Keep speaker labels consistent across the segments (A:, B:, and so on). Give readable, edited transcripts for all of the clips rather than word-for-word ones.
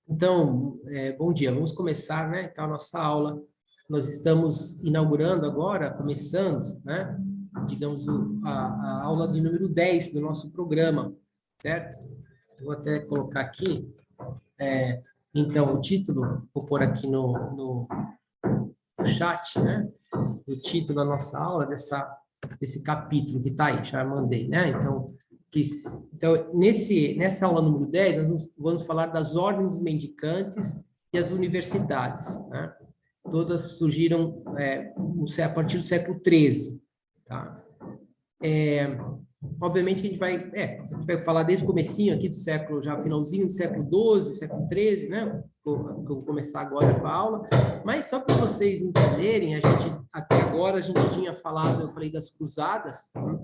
A: Então, bom dia, vamos começar, né? Então, a nossa aula, nós estamos inaugurando agora, começando, né? Digamos, a aula de número 10 do nosso programa, certo? Vou até colocar aqui, então, o título, vou pôr aqui no chat, né? O título da nossa aula, desse capítulo que está aí, já mandei, né? Então, nessa aula número 10, nós vamos falar das ordens mendicantes e as universidades, né? Todas surgiram a partir do século XIII, tá? Obviamente que a gente vai falar desde o comecinho aqui do século, já finalzinho do século XII, século XIII, né? Eu vou começar agora com a aula, mas só para vocês entenderem, até agora a gente tinha falado, eu falei das cruzadas, né?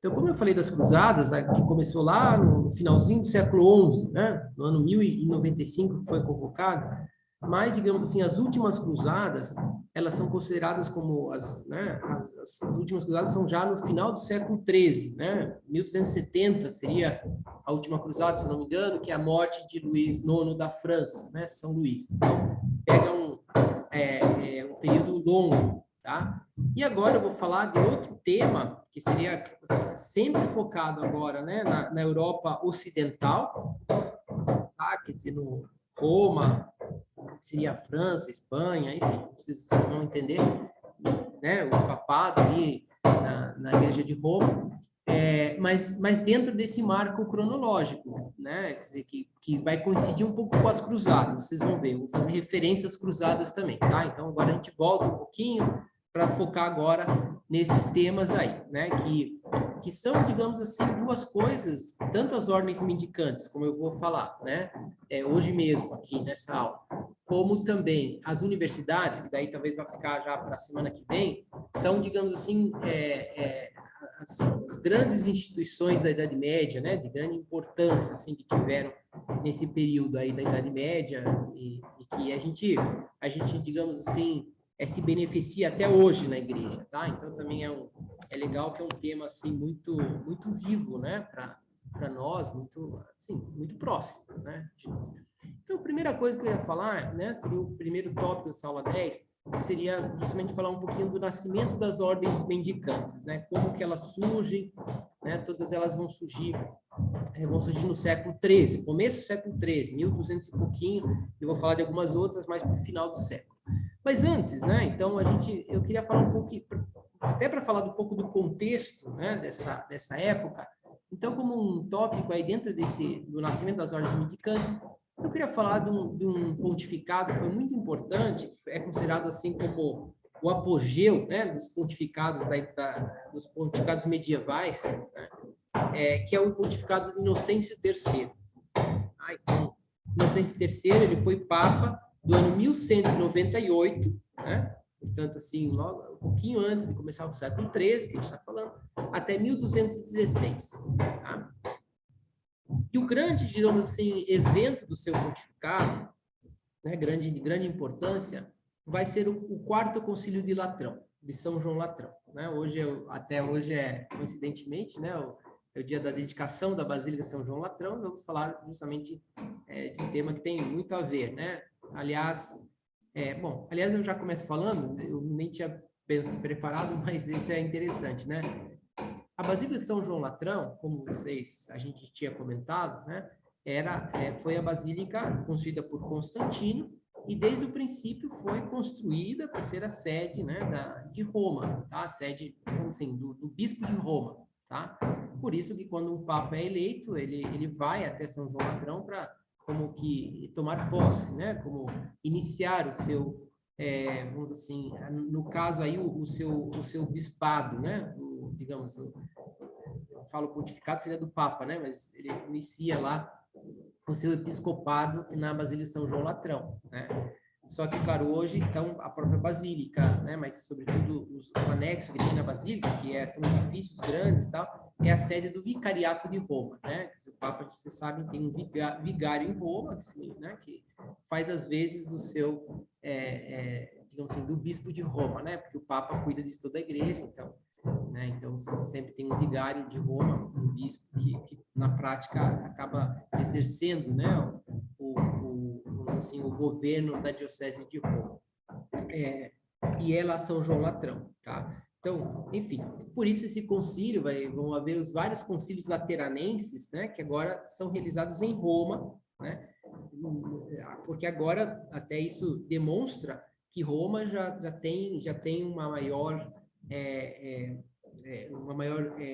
A: Então, como eu falei das cruzadas, que começou lá no finalzinho do século XI, né? No ano 1095 que foi convocado, mas, digamos assim, as últimas cruzadas, elas são consideradas como as últimas cruzadas são já no final do século XIII, né? 1270 seria a última cruzada, se não me engano, que é a morte de Luís IX da França, né? São Luís. Então, pega um período longo, tá? E agora eu vou falar de outro tema, que seria sempre focado agora, né? Na Europa Ocidental, tá? Quer dizer, no Roma, seria a França, Espanha, enfim, vocês vão entender, né, o papado ali na Igreja de Roma, mas dentro desse marco cronológico, né, quer dizer, que vai coincidir um pouco com as cruzadas, vocês vão ver, eu vou fazer referência às cruzadas também, tá? Então, agora a gente volta um pouquinho para focar agora nesses temas aí, né, que são, digamos assim, duas coisas, tanto as ordens mendicantes, como eu vou falar, né, hoje mesmo aqui nessa aula, como também as universidades, que daí talvez vai ficar já para a semana que vem, são, digamos assim, as grandes instituições da Idade Média, né, de grande importância, assim, que tiveram nesse período aí da Idade Média e que a gente, digamos assim, se beneficia até hoje na igreja, tá? Então também é legal que é um tema assim muito vivo, né, para nós, muito assim, muito próximo, né? Então, a primeira coisa que eu ia falar, né, seria o primeiro tópico dessa aula 10, seria justamente falar um pouquinho do nascimento das ordens mendicantes, né? Como que elas surgem, né? Todas elas vão surgir no século XIII, começo do século XIII, 1200 e pouquinho, e vou falar de algumas outras mais para o final do século. Mas antes, né? Então, eu queria falar um pouquinho, até para falar um pouco do contexto, né? Dessa época. Então, como um tópico aí dentro do nascimento das ordens mendicantes, eu queria falar de um pontificado que foi muito importante, que é considerado assim como o apogeu, né, dos pontificados dos pontificados medievais, né, que é o pontificado de Inocêncio III. Então, Inocêncio III, ele foi papa do ano 1198, né? Portanto, assim, logo, um pouquinho antes de começar o século XIII, que a gente está falando, até 1216. Tá? E o grande, digamos assim, evento do seu pontificado, né, de grande importância, vai ser o quarto concílio de Latrão, de São João Latrão. Né? Até hoje coincidentemente, né, é o dia da dedicação da Basílica São João Latrão, vamos falar justamente de um tema que tem muito a ver, né? Aliás, eu já começo falando, eu nem tinha preparado, mas esse é interessante, né? A Basílica de São João Latrão, como a gente tinha comentado, né, foi a basílica construída por Constantino e desde o princípio foi construída para ser a sede, né, de Roma, tá? A sede, assim, do bispo de Roma, tá? Por isso que quando um papa é eleito, ele vai até São João Latrão para como que tomar posse, né, como iniciar o seu vamos assim, no caso aí o seu bispado, né? Digamos, eu falo pontificado, seria do Papa, né? Mas ele inicia lá o seu episcopado na Basílica de São João Latrão, né? Só que, claro, hoje, então, a própria Basílica, né? Mas, sobretudo, o anexo que tem na Basílica, são edifícios grandes e tal, é a sede do Vicariato de Roma, né? O Papa, vocês sabem, tem um vigário em Roma, que faz, às vezes, do seu, digamos assim, do bispo de Roma, né? Porque o Papa cuida de toda a igreja, então... Né? Então, sempre tem um vigário de Roma, um bispo que na prática acaba exercendo, né, assim, o governo da Diocese de Roma. E ela São João Latrão, tá? Então, enfim, por isso esse concílio, vão haver os vários concílios lateranenses, né, que agora são realizados em Roma, né, porque agora até isso demonstra que Roma já tem uma maior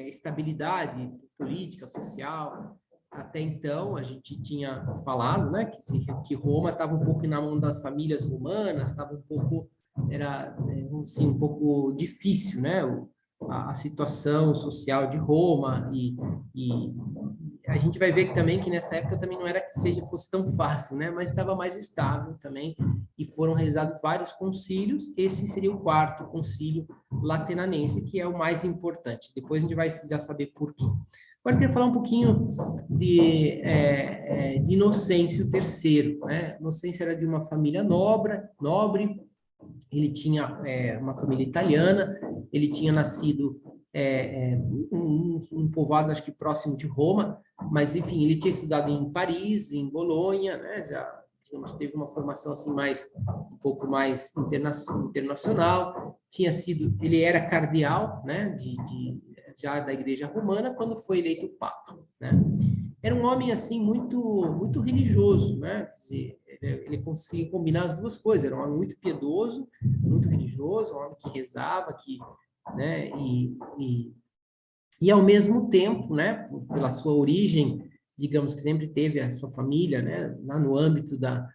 A: estabilidade política, social. Até então, a gente tinha falado, né, que Roma estava um pouco na mão das famílias romanas, estava um pouco, assim, um pouco difícil, né, a situação social de Roma, e a gente vai ver que também que nessa época também não era que fosse tão fácil, né, mas estava mais estável também, e foram realizados vários concílios. Esse seria o 4º concílio lateranense, que é o mais importante. Depois a gente vai já saber por quê. Agora eu queria falar um pouquinho de Inocêncio III, né? Inocêncio era de uma família nobre. Ele tinha uma família italiana, ele tinha nascido um povoado, acho que próximo de Roma, mas, enfim, ele tinha estudado em Paris, em Bolonha, né? Já teve uma formação assim um pouco mais internacional. Ele era cardeal, né? Já da Igreja Romana, quando foi eleito Papa, né? Era um homem assim muito religioso, né? Quer dizer, ele conseguia combinar as duas coisas. Era um homem muito piedoso, muito religioso, um homem que rezava, né? E ao mesmo tempo, né? Pela sua origem, digamos que sempre teve a sua família, né? Lá no âmbito da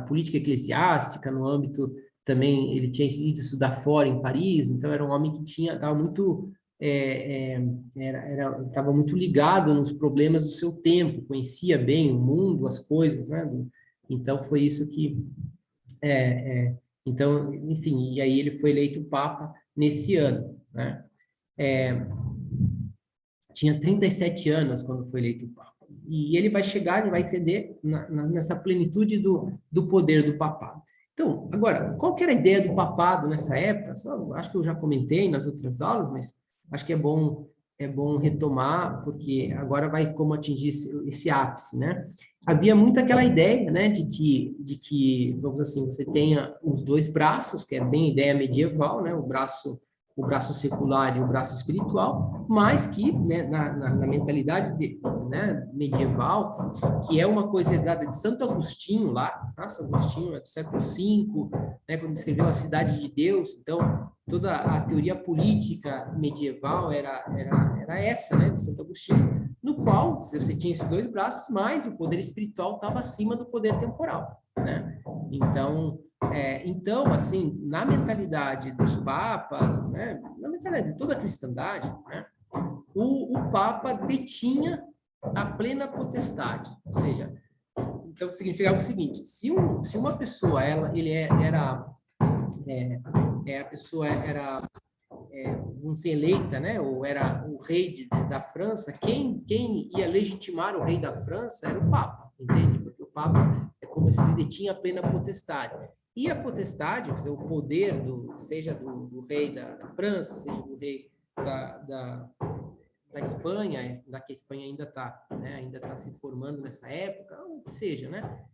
A: política eclesiástica, no âmbito também ele tinha ido estudar fora em Paris, então era um homem que estava muito estava muito ligado nos problemas do seu tempo, conhecia bem o mundo, as coisas, né? Então foi isso que então, enfim, e aí ele foi eleito Papa nesse ano, né? Tinha 37 anos quando foi eleito Papa. E ele vai chegar, ele vai entender nessa plenitude do poder do papado. Então, agora, qual que era a ideia do papado nessa época? Acho que eu já comentei nas outras aulas, mas acho que é bom retomar, porque agora vai como atingir esse ápice, né? Havia muito aquela ideia, né, de que, vamos assim, você tenha os dois braços, que é bem ideia medieval, né, o braço secular e o braço espiritual, mas que, né, na mentalidade né, medieval, que é uma coisa herdada de Santo Agostinho lá, tá? Santo Agostinho é do século V, né, quando escreveu A Cidade de Deus. Então, toda a teoria política medieval era essa, né, de Santo Agostinho, no qual você tinha esses dois braços, mas o poder espiritual estava acima do poder temporal, né? Então, assim, na mentalidade dos papas, né, na mentalidade de toda a cristandade, né, o papa detinha a plena potestade, ou seja, então significava o seguinte: se uma pessoa vamos ser eleita, né, ou era o rei da França, quem ia legitimar o rei da França era o Papa, entende? Porque o Papa é como se ele detinha a plena potestade. E a potestade, quer dizer, o poder seja do rei da França, seja do rei da Espanha, da que a Espanha ainda está se formando nessa época, ou o que seja, né?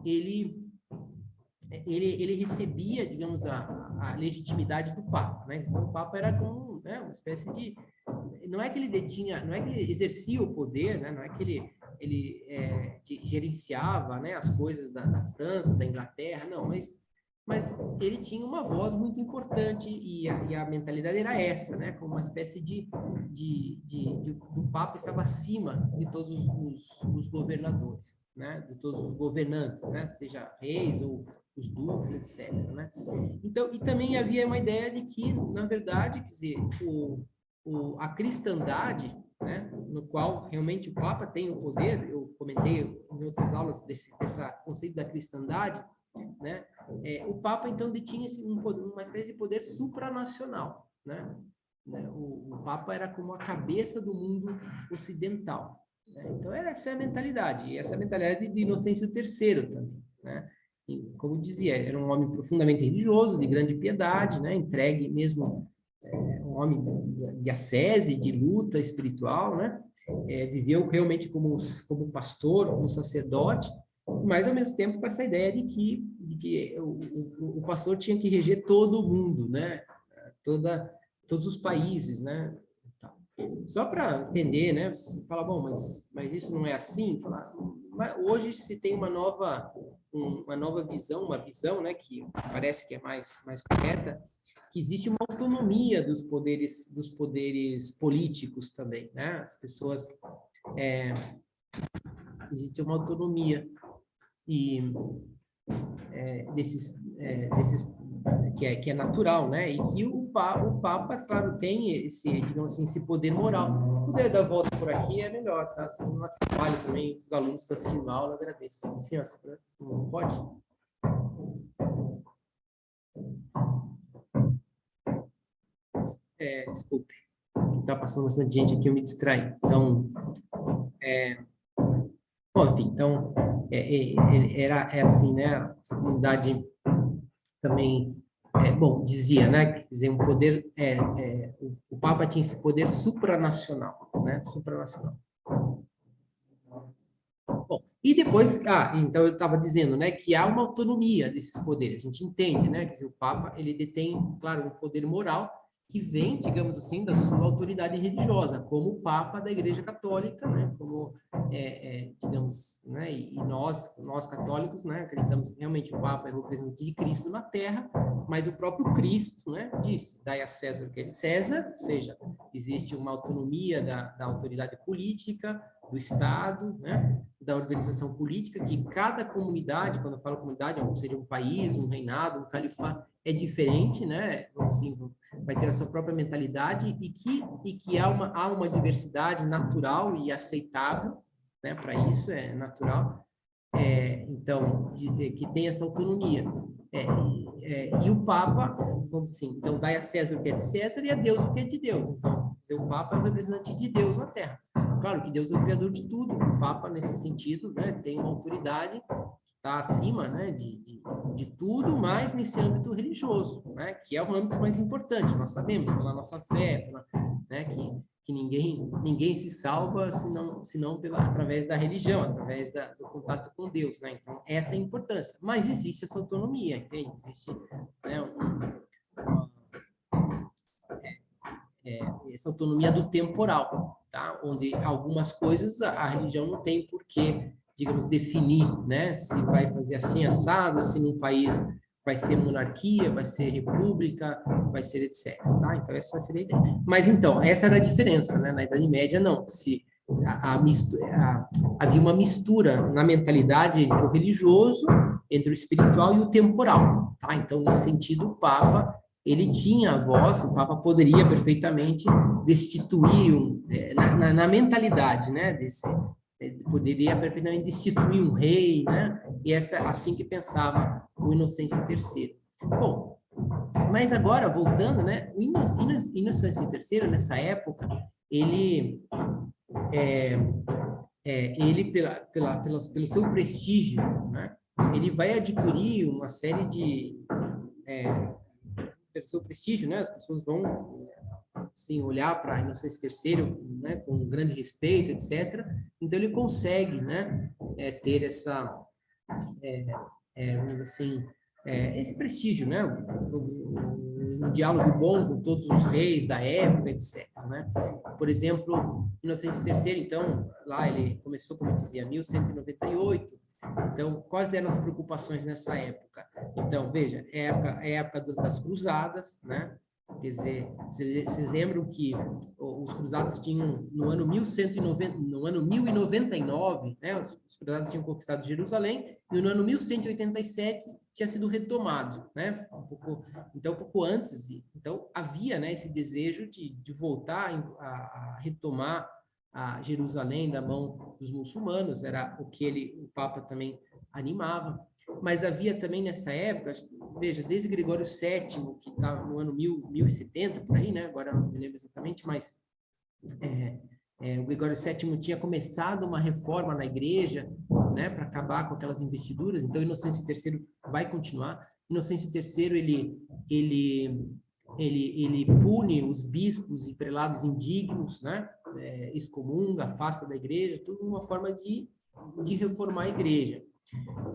A: Ele recebia, digamos, a legitimidade do Papa, né? Então, o Papa era como, né, uma espécie de... Não é que ele exercia o poder, né? Não é que ele gerenciava, né, as coisas da França, da Inglaterra, não, mas ele tinha uma voz muito importante, e a mentalidade era essa, né? Como uma espécie do Papa estava acima de todos os governadores, né? De todos os governantes, né? Seja reis ou os duques, etc., né? Então, e também havia uma ideia de que, na verdade, quer dizer, a cristandade, né, no qual realmente o Papa tem o poder, eu comentei em outras aulas desse conceito da cristandade, né? O Papa, então, detinha uma espécie de poder supranacional, né? O Papa era como a cabeça do mundo ocidental, né? Então, essa é a mentalidade, e essa é a mentalidade de Inocêncio III também, né? E, como dizia, era um homem profundamente religioso, de grande piedade, né? Entregue mesmo, um homem de ascese, de luta espiritual, né? Viveu realmente como pastor, como sacerdote, mas ao mesmo tempo com essa ideia de que o pastor tinha que reger todo mundo, né? Todos os países, né? Só para entender, né? Você fala, bom, mas isso não é assim? Fala, mas hoje se tem uma nova visão, né? Que parece que é mais correta, que existe uma autonomia dos poderes políticos também, né? As pessoas existe uma autonomia e desses que é natural, né? E que o Papa, claro, tem digamos assim, esse poder moral. Se puder dar a volta por aqui, é melhor, tá? Se não atrapalha também, os alunos estão assistindo a aula, eu agradeço. Assim, ó, não pode? Desculpe. Está passando bastante gente aqui, eu me distraí. Então, bom, enfim, então, é assim, né? Essa comunidade também, bom, dizia, né? Quer dizer, um poder, o Papa tinha esse poder supranacional, né? Supranacional. Bom, e depois, então eu estava dizendo, né, que há uma autonomia desses poderes. A gente entende, né, que o Papa ele detém, claro, um poder moral que vem, digamos assim, da sua autoridade religiosa, como o Papa da Igreja Católica, né, como digamos, né, e nós católicos, né, acreditamos que realmente o Papa é o representante de Cristo na Terra, mas o próprio Cristo, né, diz: dai a César o que é de César, ou seja, existe uma autonomia da autoridade política, do Estado, né, da organização política, que cada comunidade, quando eu falo comunidade, ou seja, um país, um reinado, um califato, é diferente, né? Assim, vai ter a sua própria mentalidade e que há uma diversidade natural e aceitável, né? Para isso é natural. Então, que tem essa autonomia. E o Papa, vamos dizer assim, então dai a César o que é de César e a Deus o que é de Deus. Então, o Papa é o representante de Deus na Terra. Claro que Deus é o criador de tudo, o Papa, nesse sentido, né, tem uma autoridade que está acima, né, de tudo, mas nesse âmbito religioso, né, que é o âmbito mais importante. Nós sabemos, pela nossa fé, né, que ninguém se salva senão através da religião, através do contato com Deus, né? Então, essa é a importância. Mas existe essa autonomia, entende? Existe, né, essa autonomia do temporal, tá? Onde algumas coisas a religião não tem por que, digamos, definir, né? Se vai fazer assim, assado, se num país vai ser monarquia, vai ser república, vai ser etc. Tá? Então, essa seria a ideia. Mas, então, essa era a diferença, né? Na Idade Média, não. Havia uma mistura na mentalidade entre o religioso, entre o espiritual e o temporal. Tá? Então, nesse sentido, o Papa ele tinha a voz, o Papa poderia perfeitamente destituir, na mentalidade, né, poderia perfeitamente destituir um rei, né, e assim que pensava o Inocêncio III. Bom, mas agora, voltando, né, o Inocêncio III, nessa época, ele pelo seu prestígio, né, ele vai adquirir uma série pelo seu prestígio, né? As pessoas vão assim, olhar para Inocêncio III, né, com um grande respeito, etc. Então ele consegue, né, ter vamos dizer assim, esse prestígio, né? Um diálogo bom com todos os reis da época, etc. Né? Por exemplo, Inocêncio III, então, lá ele começou, como eu dizia, 1198. Então, quais eram as preocupações nessa época? Então, veja, é a época das cruzadas, né? Quer dizer, vocês lembram que os cruzados tinham, no ano 1099, né? Os cruzados tinham conquistado Jerusalém, e no ano 1187 tinha sido retomado, né? Um pouco antes. Então, havia, né, esse desejo de voltar a retomar a Jerusalém da mão dos muçulmanos, era o que o Papa também animava. Mas havia também nessa época, veja, desde Gregório VII, que está no ano 1070, por aí, né? Agora não me lembro exatamente, mas o Gregório VII tinha começado uma reforma na igreja, né, para acabar com aquelas investiduras. Então, Inocêncio III vai continuar. Inocêncio III, ele pune os bispos e prelados indignos, né? Excomunga, afasta da igreja, tudo uma forma de reformar a igreja.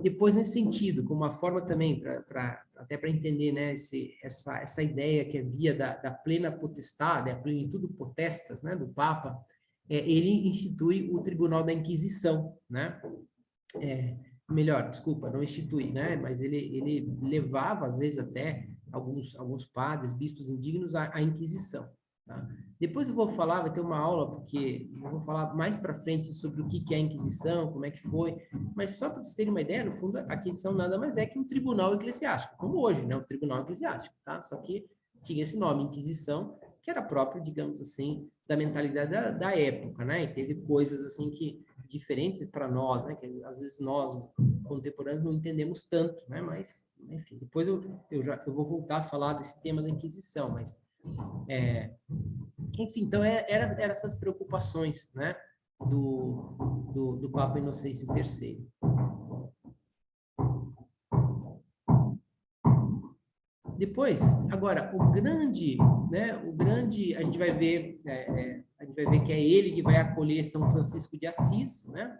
A: Depois, nesse sentido, como uma forma também, até para entender, né, essa ideia que havia da plena potestade, a plenitude potestas, né, do Papa, ele institui o Tribunal da Inquisição, né? Melhor, desculpa, não institui, né? Mas ele levava, às vezes, até alguns padres, bispos indignos à Inquisição. Tá? Depois eu vou falar, vai ter uma aula, porque eu vou falar mais para frente sobre o que é a Inquisição, como é que foi, mas só para vocês terem uma ideia, no fundo, a Inquisição nada mais é que um tribunal eclesiástico, como hoje, né? O tribunal eclesiástico, tá? Só que tinha esse nome, Inquisição, que era próprio, digamos assim, da mentalidade da época, né? E teve coisas, assim, que diferentes para nós, né? Que às vezes nós, contemporâneos, não entendemos tanto, né? Mas, enfim, depois eu vou voltar a falar desse tema da Inquisição, mas... enfim, então eram essas preocupações, né, do Papa Inocêncio III. Depois, agora, a gente vai ver que é ele que vai acolher São Francisco de Assis, né,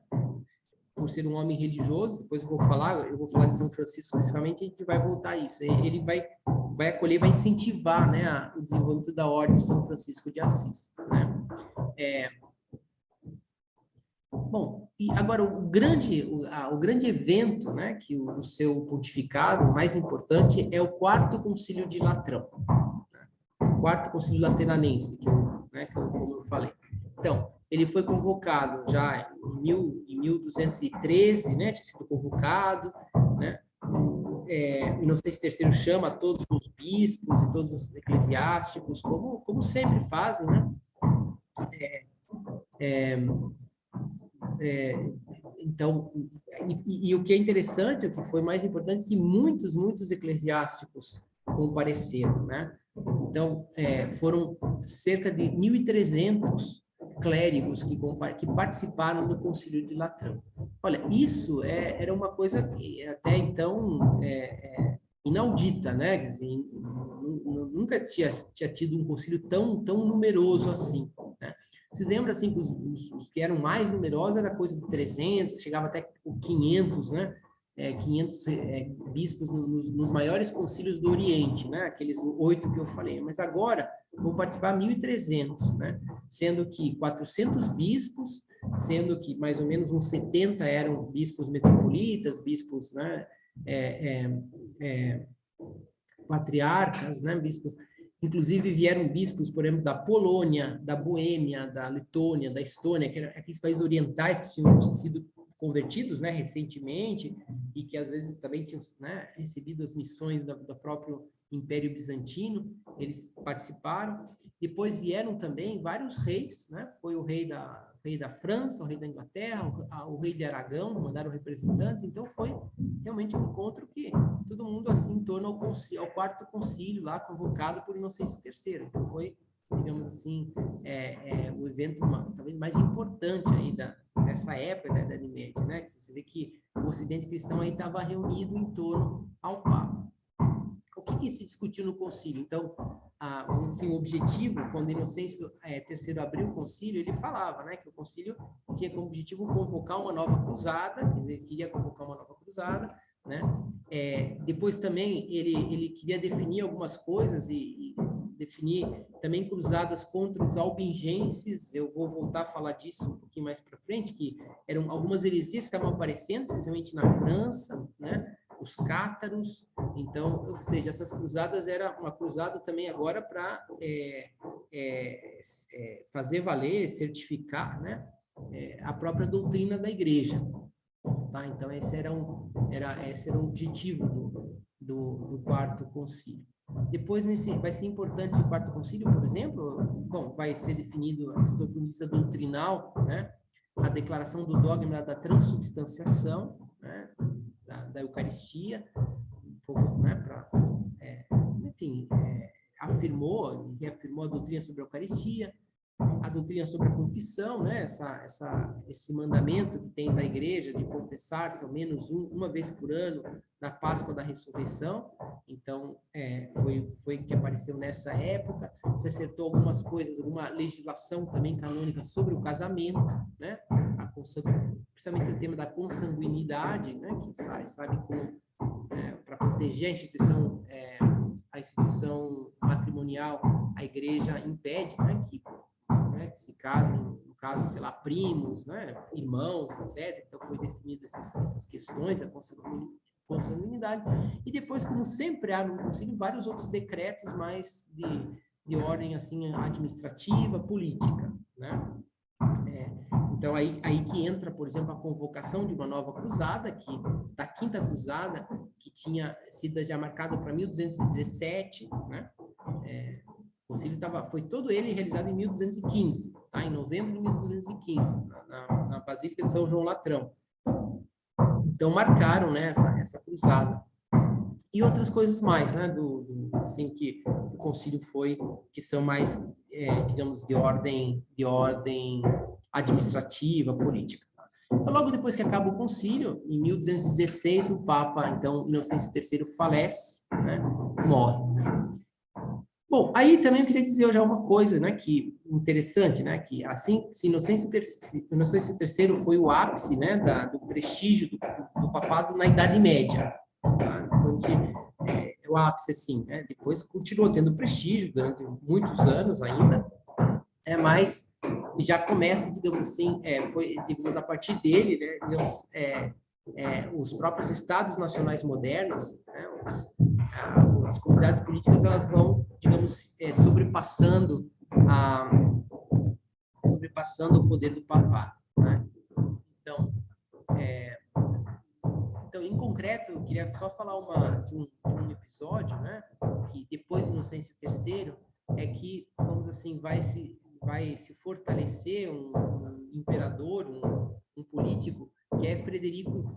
A: por ser um homem religioso. Depois eu vou falar de São Francisco especificamente, a gente vai voltar a isso. Ele vai acolher, vai incentivar, né, o desenvolvimento da ordem de São Francisco de Assis, né. Bom, e agora o grande evento, né, que o seu pontificado mais importante é o Quarto Concílio de Latrão, né? O Quarto Concílio Lateranense, como eu falei. Então, ele foi convocado já em 1213, né, tinha sido convocado, né, Inocêncio III chama todos os bispos e todos os eclesiásticos, como sempre fazem, né, então, e o que é interessante, o que foi mais importante, que muitos eclesiásticos compareceram, né? Então, foram cerca de 1.300 clérigos que participaram do Concílio de Latrão. Olha, isso era uma coisa que até então inaudita, né? Quer dizer, nunca tinha tido um concílio tão numeroso assim, né? Vocês lembram, assim, que os que eram mais numerosos era coisa de 300, chegava até 500, né? 500 bispos nos maiores concílios do Oriente, né? Aqueles 8 que eu falei. Mas agora vão participar 1.300, né? Sendo que 400 bispos, sendo que mais ou menos uns 70 eram bispos metropolitas, bispos, né? Patriarcas, né? Bispos. Inclusive vieram bispos, por exemplo, da Polônia, da Boêmia, da Letônia, da Estônia, que eram aqueles países orientais que tinham sido convertidos, né, recentemente, e que às vezes também tinham, né, recebido as missões do próprio Império Bizantino, eles participaram. Depois vieram também vários reis, né? Foi o rei da França, o rei da Inglaterra, o rei de Aragão, mandaram representantes. Então foi realmente um encontro que todo mundo assim em torno ao quarto concílio lá convocado por Inocêncio III. Então foi, digamos assim, o evento talvez mais importante aí dessa época da Idade Média, né? Que você vê que o Ocidente cristão aí estava reunido em torno ao Papa. O que se discutiu no concílio? Então, vamos dizer assim, o objetivo, quando Inocêncio III abriu o concílio, ele falava, né, que o concílio tinha como objetivo convocar uma nova cruzada, quer dizer, queria convocar uma nova cruzada, né? Depois também ele queria definir algumas coisas e definir também cruzadas contra os albigenses. Eu vou voltar a falar disso um pouquinho mais para frente, que eram algumas heresias que estavam aparecendo, especialmente na França, né? Os cátaros. Então, ou seja, essas cruzadas era uma cruzada também agora para fazer valer, certificar, né, a própria doutrina da igreja. Tá? Então, esse era o objetivo do quarto concílio. Depois, vai ser importante esse quarto concílio, por exemplo, bom, vai ser definido a soberania doutrinal, né, a declaração do dogma da transubstanciação, né, da Eucaristia, um pouco, né, enfim, afirmou e reafirmou a doutrina sobre a Eucaristia, a doutrina sobre a confissão, né, esse mandamento que tem da igreja de confessar-se ao menos uma vez por ano na Páscoa da Ressurreição. Então, foi que apareceu nessa época. Se acertou algumas coisas, alguma legislação também canônica sobre o casamento, né, principalmente o tema da consanguinidade, comunidade, né, que sabe como, para proteger a instituição matrimonial, a igreja impede, né, que se casem, no caso, sei lá, primos, né, irmãos, etc. Então, foi definido essas questões, a consanguinidade. E depois, como sempre há no concílio, vários outros decretos mais de ordem, assim, administrativa, política, né? Então, aí que entra, por exemplo, a convocação de uma nova cruzada, da Quinta Cruzada, que tinha sido já marcada para 1217, né? O concílio foi todo ele realizado em 1215, tá? Em novembro de 1215, na Basílica de São João Latrão. Então, marcaram, né, essa cruzada. E outras coisas mais, né, assim, que o concílio que são mais, digamos, de ordem administrativa, política. Então, logo depois que acaba o concílio, em 1216, o Papa, então, Inocêncio III, falece, né, morre. Bom, aí também eu queria dizer já uma coisa, né, que interessante, né, que assim, se Inocêncio III foi o ápice, né, do prestígio do papado na Idade Média, tá? O ápice, assim, né, depois continuou tendo prestígio durante muitos anos ainda, mas já começa, digamos assim, digamos, a partir dele, né, digamos, os próprios estados nacionais modernos, né, as comunidades políticas, elas vão, digamos, sobrepassando o poder do papado, né? Então, em concreto, eu queria só falar de um episódio, né, que depois do Inocêncio III, é que, vamos assim, vai se fortalecer um imperador, um político, que é Frederico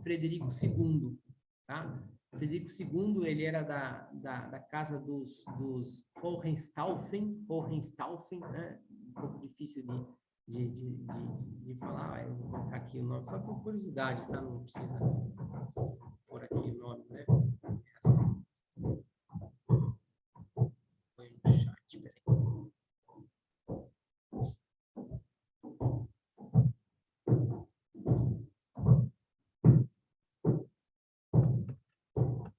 A: II, tá? Frederico II, ele era da casa dos Hohenstaufen, né? Um pouco difícil de falar, eu vou colocar aqui o nome, só por curiosidade, tá? Não precisa pôr aqui o nome, né? É assim. Põe no chat, peraí.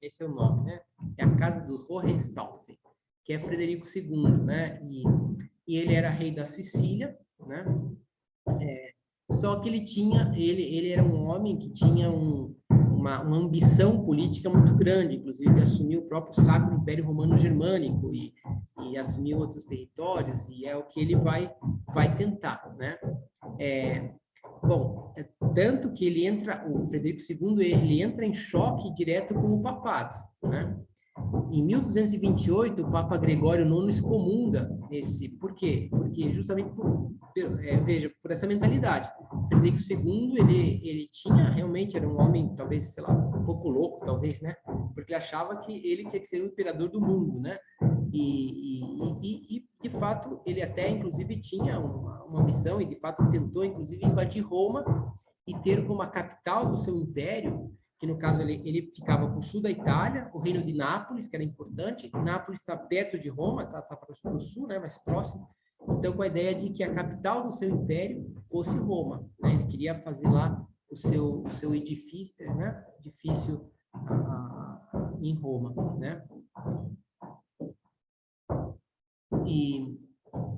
A: Esse é o nome, né? É a casa do Hohenstaufen, que é Frederico II, né? E ele era rei da Sicília, né? Só que ele era um homem que tinha uma ambição política muito grande, inclusive de assumir o próprio Sacro Império Romano Germânico e assumir outros territórios, e é o que ele vai tentar, né? Bom, tanto que o Frederico II, ele entra em choque direto com o papado, né? Em 1228, o Papa Gregório IX excomunga por quê? Porque justamente por essa mentalidade. Frederico II, ele tinha, realmente, era um homem, talvez, sei lá, um pouco louco, talvez, né? Porque ele achava que ele tinha que ser o imperador do mundo, né? E de fato, ele até, inclusive, tinha uma missão e, de fato, tentou, inclusive, invadir Roma e ter como a capital do seu império, que no caso ele ficava para o sul da Itália, o reino de Nápoles, que era importante. Nápoles está perto de Roma, está para o sul, né, mais próximo. Então, com a ideia de que a capital do seu império fosse Roma, né? Ele queria fazer lá o seu edifício, né? Edifício em Roma, né?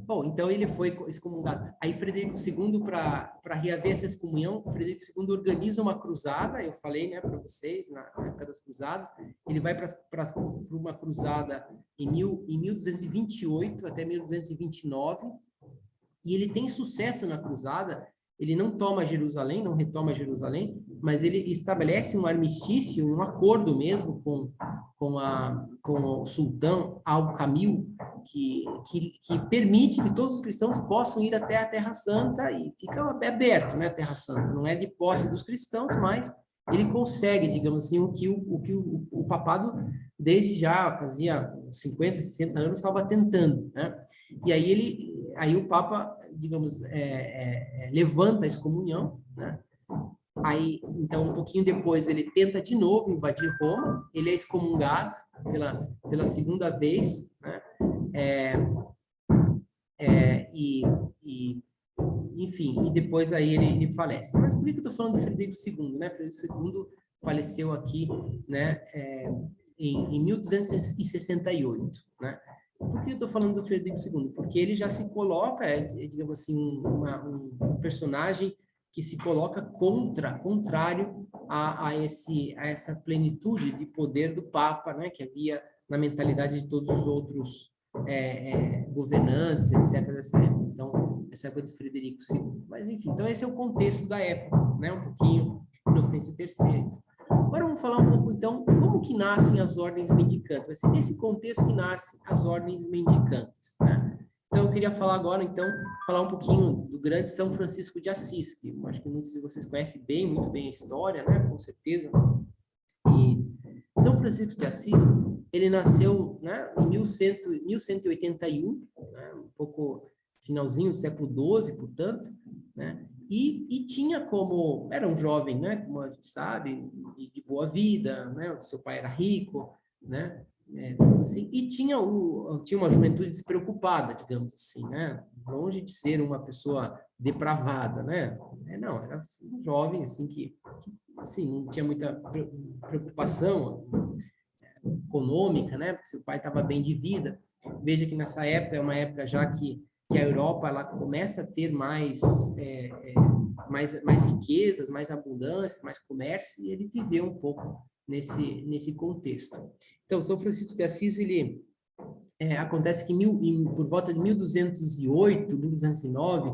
A: Bom, então ele foi excomungado. Aí Frederico II, para reaver essa excomunhão, Frederico II organiza uma cruzada, eu falei, né, para vocês, na época das cruzadas. Ele vai para uma cruzada em 1228 até 1229, e ele tem sucesso na cruzada. Ele não toma Jerusalém, não retoma Jerusalém, mas ele estabelece um armistício, um acordo mesmo com o sultão Al-Kamil, que permite que todos os cristãos possam ir até a Terra Santa, e fica aberto, né, a Terra Santa. Não é de posse dos cristãos, mas ele consegue, digamos assim, o que o papado, desde já fazia 50, 60 anos, estava tentando, né? E aí o Papa, digamos, levanta a excomunhão, né? Aí, então, um pouquinho depois, ele tenta de novo invadir Roma, ele é excomungado pela segunda vez, né? Enfim, e depois aí ele falece. Mas por que eu estou falando do Frederico II, né? Frederico II faleceu aqui, né, em 1268, né? Por que eu estou falando do Frederico II? Porque ele já se coloca, digamos assim, um personagem que se coloca contrário a essa plenitude de poder do Papa, né, que havia na mentalidade de todos os outros governantes, etc. dessa época. Então, essa época do Frederico II. Mas, enfim, então esse é o contexto da época, né, um pouquinho, Inocêncio III. Agora vamos falar um pouco, então, como que nascem as ordens mendicantes. Vai ser nesse contexto que nascem as ordens mendicantes, né? Então, eu queria falar agora, então, falar um pouquinho do grande São Francisco de Assis, que eu acho que muitos de vocês conhecem muito bem a história, né? Com certeza. E São Francisco de Assis, ele nasceu, né, em 1181, né, um pouco finalzinho do século XII, portanto, né? E tinha como, era um jovem, né, como a gente sabe, de boa vida, né, o seu pai era rico, né, assim, e tinha uma juventude despreocupada, digamos assim, né, longe de ser uma pessoa depravada, né, não, era um jovem, assim, que assim, não tinha muita preocupação econômica, né, porque seu pai estava bem de vida. Veja que nessa época, é uma época já que a Europa ela começa a ter mais riquezas, mais abundância, mais comércio, e ele viveu um pouco nesse contexto. Então, São Francisco de Assis, ele acontece que por volta de 1208, 1209,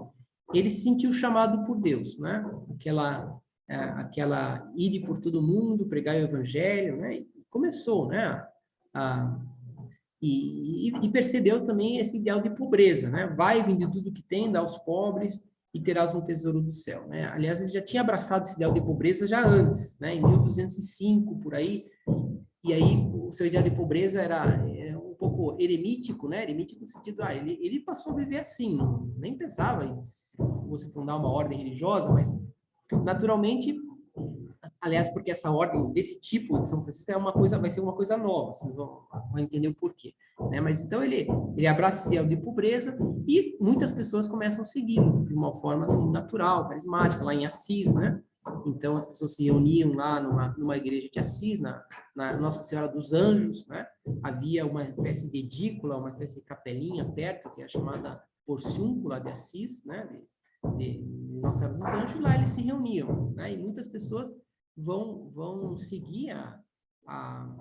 A: ele se sentiu chamado por Deus, né? Aquela ide por todo mundo, pregar o evangelho, né? E começou, né? E percebeu também esse ideal de pobreza, né? Vai, vende tudo que tem, dá aos pobres e terás um tesouro do céu, né? Aliás, ele já tinha abraçado esse ideal de pobreza já antes, né? Em 1205, por aí. E aí, o seu ideal de pobreza era um pouco eremítico, né? Eremítico no sentido, ele passou a viver assim, nem pensava em você fundar uma ordem religiosa, mas naturalmente, aliás, porque essa ordem desse tipo de São Francisco vai ser uma coisa nova, vocês vão entender o porquê, né? Mas então ele abraça esse ideal de pobreza e muitas pessoas começam a segui-lo de uma forma assim natural, carismática, lá em Assis, né? Então as pessoas se reuniam lá numa igreja de Assis, na Nossa Senhora dos Anjos, né? Havia uma espécie de edícula, uma espécie de capelinha perto, que é chamada Porciúncula de Assis, né? De Nossa Senhora dos Anjos, e lá eles se reuniam, né? E muitas pessoas vão seguir a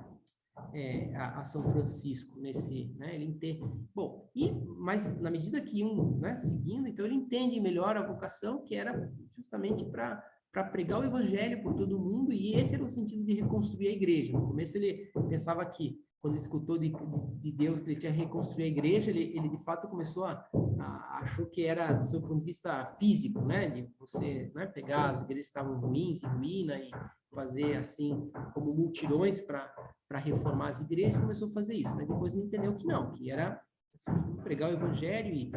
A: São Francisco nesse, né? Ele entende. Bom, mas na medida que né, seguindo, então ele entende melhor a vocação, que era justamente para pregar o evangelho por todo mundo, e esse era o sentido de reconstruir a igreja. No começo ele pensava que, quando ele escutou de Deus que ele tinha reconstruído a igreja, ele de fato começou achou que era, do seu ponto de vista físico, né, de você, né, pegar as igrejas que estavam ruins, em ruína, e fazer assim, como multirões para reformar as igrejas, começou a fazer isso, mas depois ele entendeu que não, que era pregar o evangelho e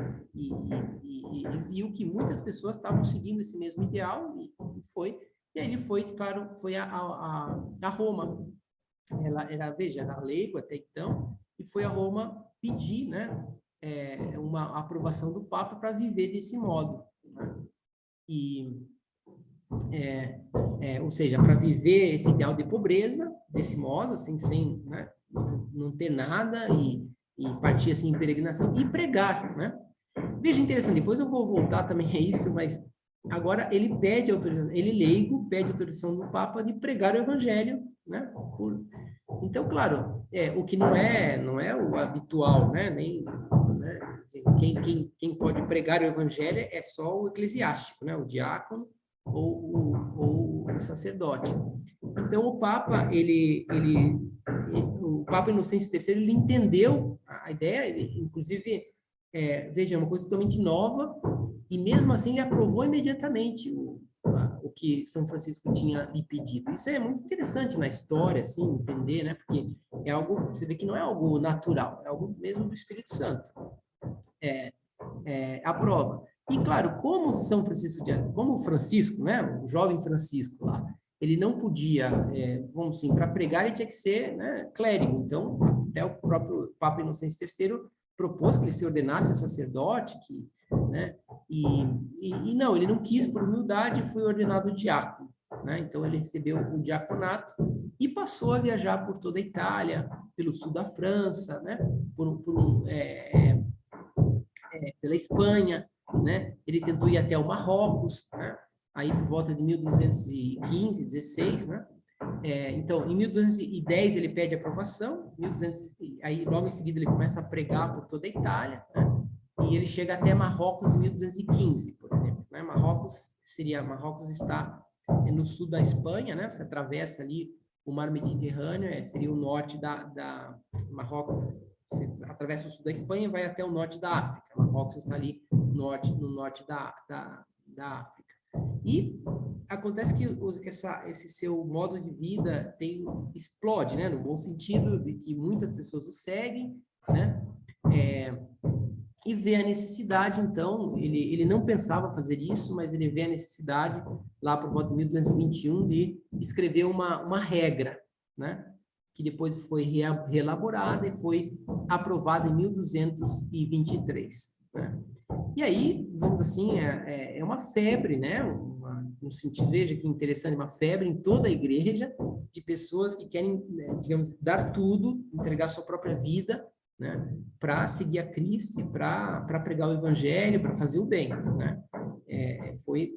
A: viu que muitas pessoas estavam seguindo esse mesmo ideal e aí ele foi, claro, foi a Roma. Veja, era leigo até então, e foi a Roma pedir, né, uma aprovação do Papa para viver desse modo, né? Ou seja, para viver esse ideal de pobreza, desse modo, assim, sem, né, não ter nada e partir assim em peregrinação e pregar, né? Veja, interessante, depois eu vou voltar também a isso, mas agora ele pede autorização, ele leigo pede autorização do Papa de pregar o Evangelho, né? Então, claro, o que não é o habitual, né? Nem, né? Quem pode pregar o Evangelho é só o eclesiástico, né? O diácono ou o sacerdote. Então, o Papa, o Papa Inocêncio III, ele entendeu a ideia, inclusive, veja, é uma coisa totalmente nova, e mesmo assim ele aprovou imediatamente o que São Francisco tinha lhe pedido. Isso é muito interessante na história, assim, entender, né? Porque é algo, você vê que não é algo natural, é algo mesmo do Espírito Santo. Aprova. E, claro, como Francisco, né? O jovem Francisco lá, ele não podia, vamos assim, para pregar ele tinha que ser, né, clérigo. Então, até o próprio Papa Inocêncio III propôs que ele se ordenasse sacerdote, né? E não, ele não quis, por humildade, foi ordenado diácono. né? Então, ele recebeu o diaconato e passou a viajar por toda a Itália, pelo sul da França, né? Pela Espanha, né? Ele tentou ir até o Marrocos, né? Aí por volta de 1215, 16, né? Então, em 1210 ele pede aprovação, 1200, aí logo em seguida ele começa a pregar por toda a Itália, né? E ele chega até Marrocos em 1215, por exemplo, né? Marrocos está no sul da Espanha, né? Você atravessa ali o mar Mediterrâneo, seria o norte da Marrocos. Você atravessa o sul da Espanha e vai até o norte da África. Marrocos está ali no norte da África. E acontece que esse seu modo de vida explode, né? No bom sentido de que muitas pessoas o seguem, né? E vê a necessidade, então, ele não pensava fazer isso, mas ele vê a necessidade, lá por volta de 1221, de escrever uma regra, né? Que depois foi reelaborada e foi aprovada em 1223, né? E aí, vamos assim, é uma febre, né? No sentido, veja que interessante, uma febre em toda a igreja de pessoas que querem, digamos, dar tudo, entregar sua própria vida, né? Para seguir a Cristo e para pregar o evangelho, para fazer o bem, né?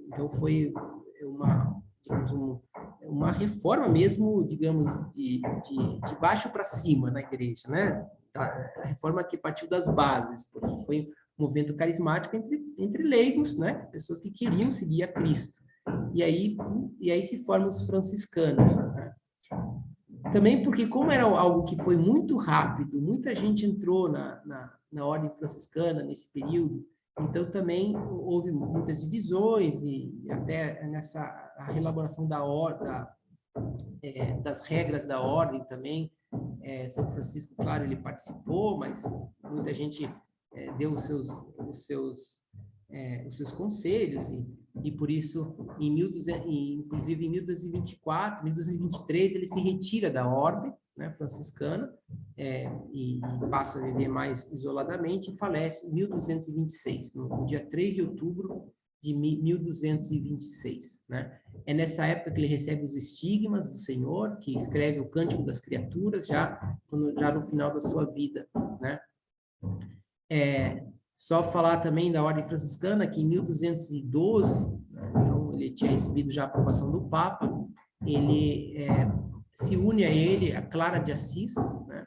A: Então foi uma reforma mesmo, digamos, de baixo para cima na igreja, né? A reforma que partiu das bases, porque foi um movimento carismático entre leigos, né? Pessoas que queriam seguir a Cristo. E aí se formam os franciscanos, né? Também porque, como era algo que foi muito rápido, muita gente entrou na ordem franciscana nesse período, então também houve muitas divisões e até a reelaboração das regras da ordem também. São Francisco, claro, ele participou, mas muita gente deu os seus conselhos, e por isso, inclusive em 1224, 1223, ele se retira da ordem, né, franciscana, e passa a viver mais isoladamente, e falece em 1226, no dia 3 de outubro de 1226, né? É nessa época que ele recebe os estigmas do Senhor, que escreve o Cântico das Criaturas, já no final da sua vida, né? Só falar também da ordem franciscana, que em 1212, então ele tinha recebido já a aprovação do Papa, ele se une a ele, a Clara de Assis, né?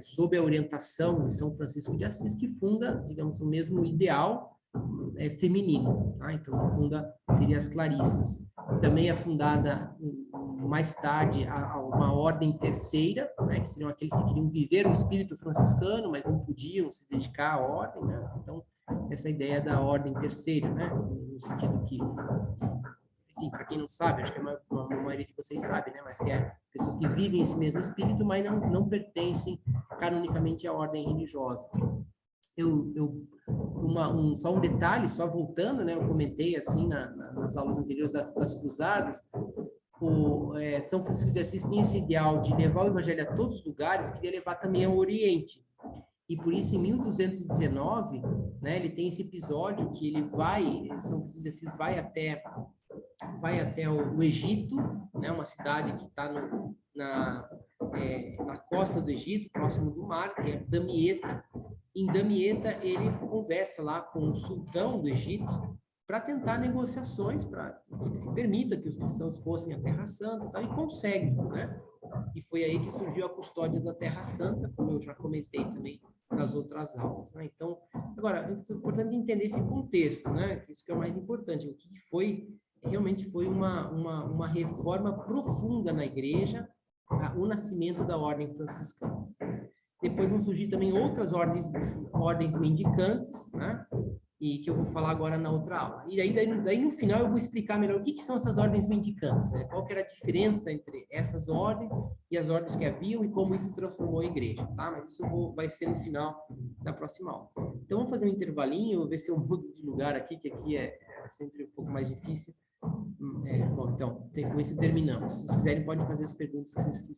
A: Sob a orientação de São Francisco de Assis, que funda, digamos, o mesmo ideal feminino, tá? Então, seria as Clarissas. Também é fundada mais tarde uma ordem terceira, né, que seriam aqueles que queriam viver o espírito franciscano, mas não podiam se dedicar à ordem, né? Então, essa ideia da ordem terceira, né, no sentido que, enfim, para quem não sabe, acho que a maioria de vocês sabe, né, mas que é pessoas que vivem esse mesmo espírito, mas não pertencem canonicamente à ordem religiosa. Só um detalhe, só voltando, né, eu comentei assim nas aulas anteriores das cruzadas, São Francisco de Assis tinha esse ideal de levar o evangelho a todos os lugares, queria levar também ao Oriente. E por isso, em 1219, né, ele tem esse episódio que São Francisco de Assis vai até o Egito, né, uma cidade que está na costa do Egito, próximo do mar, que é Damieta. Em Damieta, ele conversa lá com o sultão do Egito para tentar negociações para que ele se permita que os cristãos fossem à Terra Santa e tal, e consegue, né? E foi aí que surgiu a custódia da Terra Santa, como eu já comentei também nas outras aulas, né? Então, agora, é importante entender esse contexto, né? Isso que é o mais importante, o que realmente foi uma reforma profunda na igreja, o nascimento da ordem franciscana. Depois vão surgir também outras ordens mendicantes, né? E que eu vou falar agora na outra aula. E daí no final eu vou explicar melhor o que são essas ordens mendicantes, né? Qual que era a diferença entre essas ordens e as ordens que haviam e como isso transformou a igreja, tá? Mas isso vai ser no final da próxima aula. Então vamos fazer um intervalinho, vou ver se eu mudo de lugar aqui, que aqui é sempre um pouco mais difícil. Bom, então, com isso terminamos. Se vocês quiserem, podem fazer as perguntas que vocês quiserem.